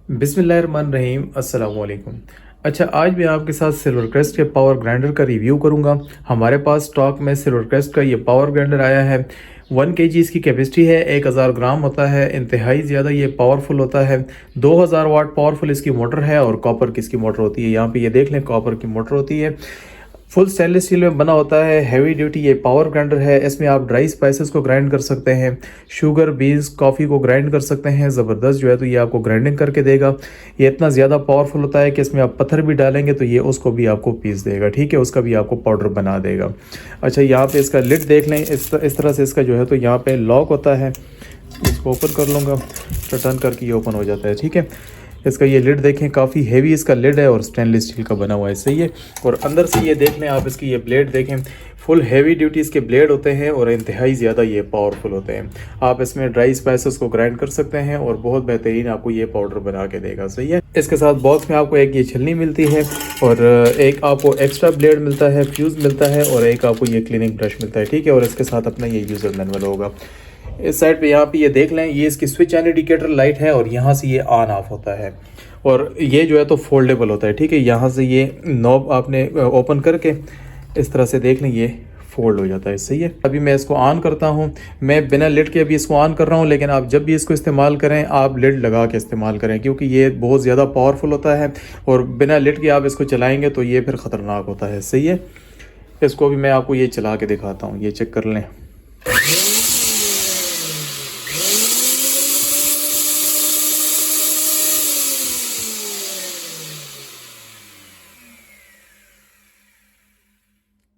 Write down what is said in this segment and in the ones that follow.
बिस्मिल्लाहिर्रहमानिर्रहीम, अस्सलाम वालेकुम। अच्छा, आज मैं आपके साथ सिल्वर क्रेस्ट के पावर ग्राइंडर का रिव्यू करूंगा। हमारे पास स्टॉक में सिल्वर क्रेस्ट का ये पावर ग्राइंडर आया है। 1 kg इसकी कैपेसिटी है, 1000 ग्राम होता है। इंतहाई ज़्यादा ये पावरफुल होता है। 2000 वाट पावरफुल इसकी मोटर है और कॉपर की इसकी मोटर होती है। यहाँ पे ये देख लें, कॉपर की मोटर होती है। फुल स्टेनलेस स्टील में बना होता है। हैवी ड्यूटी ये पावर ग्राइंडर है। इसमें आप ड्राई स्पाइसेस को ग्राइंड कर सकते हैं, शुगर, बीन्स, कॉफ़ी को ग्राइंड कर सकते हैं। ज़बरदस्त जो है तो ये आपको ग्राइंडिंग करके देगा। ये इतना ज़्यादा पावरफुल होता है कि इसमें आप पत्थर भी डालेंगे तो ये उसको भी आपको पीस देगा, ठीक है, उसका भी आपको पाउडर बना देगा। अच्छा, यहाँ पे इसका लिड देख लें, इस तरह से इसका जो है तो यहाँ पे लॉक होता है। इसको ओपन कर लूँगा तो टर्न करके ये ओपन हो जाता है, ठीक है। इसका ये लिड देखें, काफ़ी हेवी इसका लिड है और स्टेनलेस स्टील का बना हुआ है, सही है। और अंदर से ये देख लें आप, इसकी ये ब्लेड देखें, फुल हेवी ड्यूटी इसके ब्लेड होते हैं और इंतहाई ज़्यादा ये पावरफुल होते हैं। आप इसमें ड्राई स्पाइसेस को ग्राइंड कर सकते हैं और बहुत बेहतरीन आपको ये पाउडर बना के देगा, सही है। इसके साथ बॉक्स में आपको एक ये छलनी मिलती है और एक आपको एक्स्ट्रा ब्लेड मिलता है, फ्यूज़ मिलता है और एक आपको ये क्लीनिंग ब्रश मिलता है, ठीक है। और इसके साथ अपना ये यूज़र मैनुअल होगा। इस साइड पे यहाँ पे ये देख लें, ये इसकी स्विच एंड इंडिकेटर लाइट है और यहाँ से ये ऑन ऑफ होता है। और ये जो है तो फोल्डेबल होता है, ठीक है। यहाँ से ये नॉब आपने ओपन करके इस तरह से देख लें, ये फोल्ड हो जाता है, सही है। अभी मैं इसको ऑन करता हूँ। मैं बिना लिड के अभी इसको ऑन कर रहा हूँ, लेकिन आप जब भी इसको इस्तेमाल करें आप लिड लगा के इस्तेमाल करें, क्योंकि ये बहुत ज़्यादा पावरफुल होता है और बिना लिड के आप इसको चलाएँगे तो ये फिर ख़तरनाक होता है, सही है। इसको भी मैं आपको ये चला के दिखाता हूँ, ये चेक कर लें।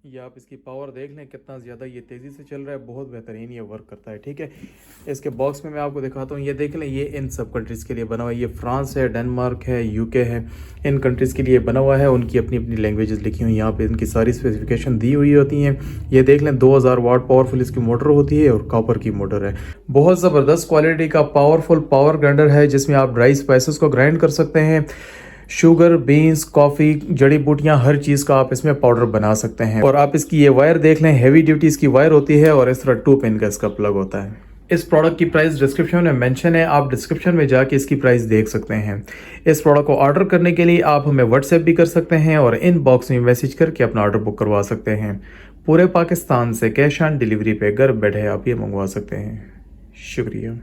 ये आप इसकी पावर देख लें, कितना ज़्यादा ये तेज़ी से चल रहा है, बहुत बेहतरीन ये वर्क करता है, ठीक है। इसके बॉक्स में मैं आपको दिखाता हूँ, ये देख लें, ये इन सब कंट्रीज़ के लिए बना हुआ है। ये फ्रांस है, डेनमार्क है, यूके है, इन कंट्रीज़ के लिए बना हुआ है। उनकी अपनी अपनी लैंग्वेजेस लिखी हुई, यहाँ पे इनकी सारी स्पेसिफिकेशन दी हुई होती हैं। ये देख लें, 2000 वाट पावरफुल इसकी मोटर होती है और कॉपर की मोटर है। बहुत ज़बरदस्त क्वालिटी का पावरफुल पावर ग्राइंडर है, जिसमें आप ड्राई स्पाइसेस को ग्राइंड कर सकते हैं। शुगर, बीन्स, कॉफ़ी, जड़ी बूटियाँ, हर चीज़ का आप इसमें पाउडर बना सकते हैं। और आप इसकी ये वायर देख लें, हैवी ड्यूटी इसकी वायर होती है और इस तरह 2 पिन का इसका प्लग होता है। इस प्रोडक्ट की प्राइस डिस्क्रिप्शन में मेंशन है, आप डिस्क्रिप्शन में जाके इसकी प्राइस देख सकते हैं। इस प्रोडक्ट को ऑर्डर करने के लिए आप हमें व्हाट्सएप भी कर सकते हैं और इन बॉक्स में मैसेज करके अपना ऑर्डर बुक करवा सकते हैं। पूरे पाकिस्तान से कैश ऑन डिलीवरी पे घर बैठे आप ये मंगवा सकते हैं। शुक्रिया।